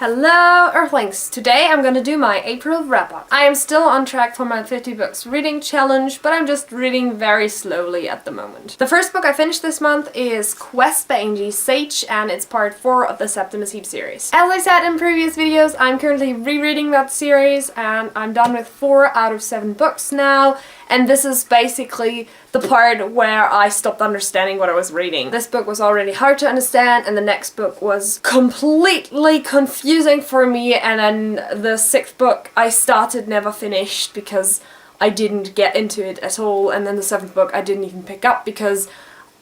Hello Earthlings! Today I'm gonna do my April wrap-up. I am still on track for my 50 books reading challenge, but I'm just reading very slowly at the moment. The first book I finished this month is Queste by Angie, and it's part 4 of the Septimus Heap series. As I said in previous videos, I'm currently rereading that series and I'm done with 4 out of 7 books now, and this is basically the part where I stopped understanding what I was reading. This book was already hard to understand and the next book was completely confusing for me, and then the 6th book I started never finished because I didn't get into it at all, and then the 7th book I didn't even pick up because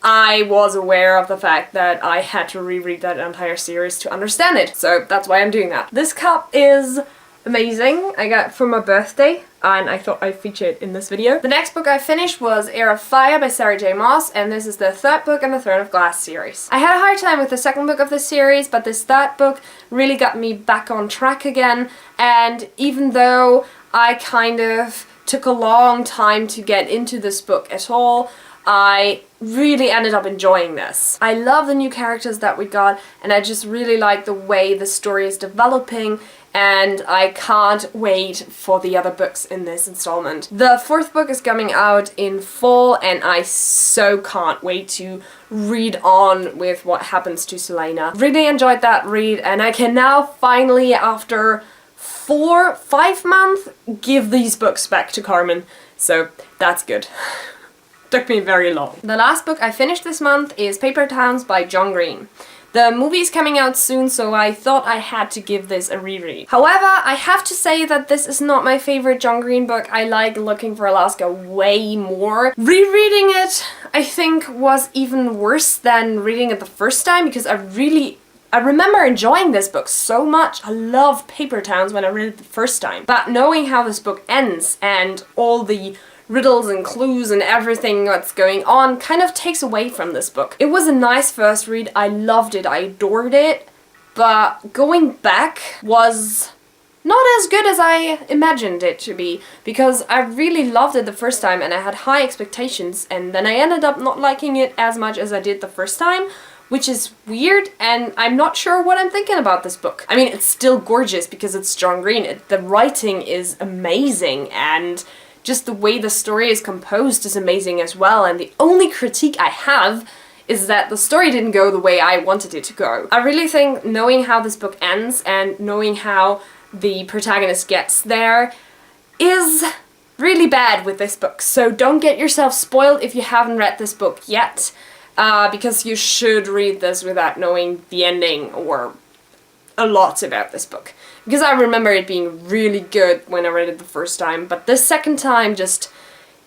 I was aware of the fact that I had to reread that entire series to understand it. So that's why I'm doing that. This cup is amazing. I got it for my birthday and I thought I'd feature it in this video. The next book I finished was Heir by Sarah J. Maas, and this is the 3rd book in the Throne of Glass series. I had a hard time with the 2nd book of this series, but this 3rd book really got me back on track again, and even though I kind of took a long time to get into this book at all, I really ended up enjoying this. I love the new characters that we got, and I just really like the way the story is developing, and I can't wait for the other books in this installment. The 4th book is coming out in fall, and I so can't wait to read on with what happens to Selena. Really enjoyed that read, and I can now finally, after 5 months, give these books back to Carmen. So that's good. Took me very long. The last book I finished this month is Paper Towns by John Green. The movie is coming out soon, so I thought I had to give this a reread. However, I have to say that this is not my favorite John Green book. I like Looking for Alaska way more. Rereading it, I think, was even worse than reading it the first time, because I remember enjoying this book so much. I loved Paper Towns when I read it the first time. But knowing how this book ends and all the riddles and clues and everything that's going on kind of takes away from this book. It was a nice first read. I loved it. I adored it. But going back was not as good as I imagined it to be, because I really loved it the first time and I had high expectations, and then I ended up not liking it as much as I did the first time, which is weird, and I'm not sure what I'm thinking about this book. I mean, it's still gorgeous because it's John Green. The writing is amazing, and just the way the story is composed is amazing as well, and the only critique I have is that the story didn't go the way I wanted it to go. I really think knowing how this book ends and knowing how the protagonist gets there is really bad with this book. So don't get yourself spoiled if you haven't read this book yet, because you should read this without knowing the ending or a lot about this book. Because I remember it being really good when I read it the first time, but the second time just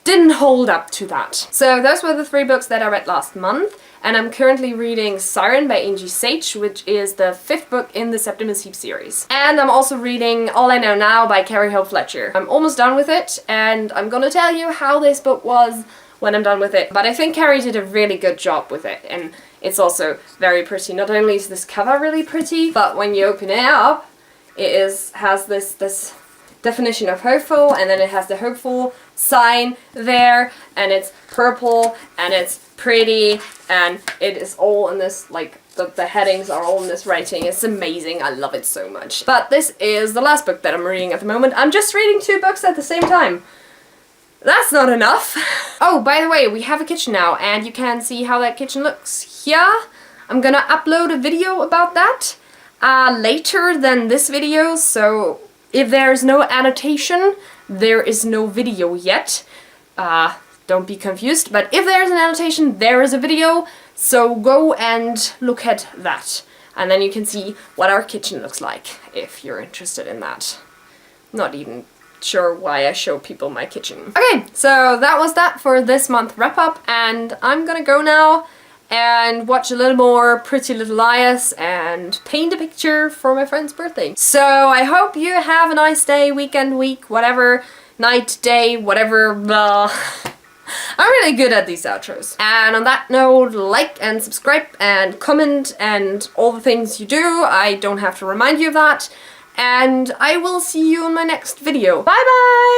didn't hold up to that. So those were the 3 books that I read last month, and I'm currently reading Syren by Angie, which is the 5th book in the Septimus Heap series. And I'm also reading All I Know Now by Carrie Hope Fletcher. I'm almost done with it, and I'm gonna tell you how this book was when I'm done with it. But I think Carrie did a really good job with it, and it's also very pretty. Not only is this cover really pretty, but when you open it up, it has this definition of hopeful, and then it has the hopeful sign there, and it's purple, and it's pretty, and it is all in this, like, the headings are all in this writing. It's amazing. I love it so much. But this is the last book that I'm reading at the moment. I'm just reading 2 books at the same time. That's not enough. Oh, by the way, we have a kitchen now, and you can see how that kitchen looks here. I'm gonna upload a video about that later than this video, so if there's no annotation, there is no video yet. Don't be confused, but if there's an annotation, there is a video, so go and look at that. And then you can see what our kitchen looks like, if you're interested in that. Not even sure why I show people my kitchen. Okay, so that was that for this month wrap up, and I'm gonna go now and watch a little more Pretty Little Liars and paint a picture for my friend's birthday. So I hope you have a nice day, weekend, week, whatever, night, day, whatever, blah. I'm really good at these outros. And on that note, like and subscribe and comment and all the things you do. I don't have to remind you of that. And I will see you in my next video. Bye bye!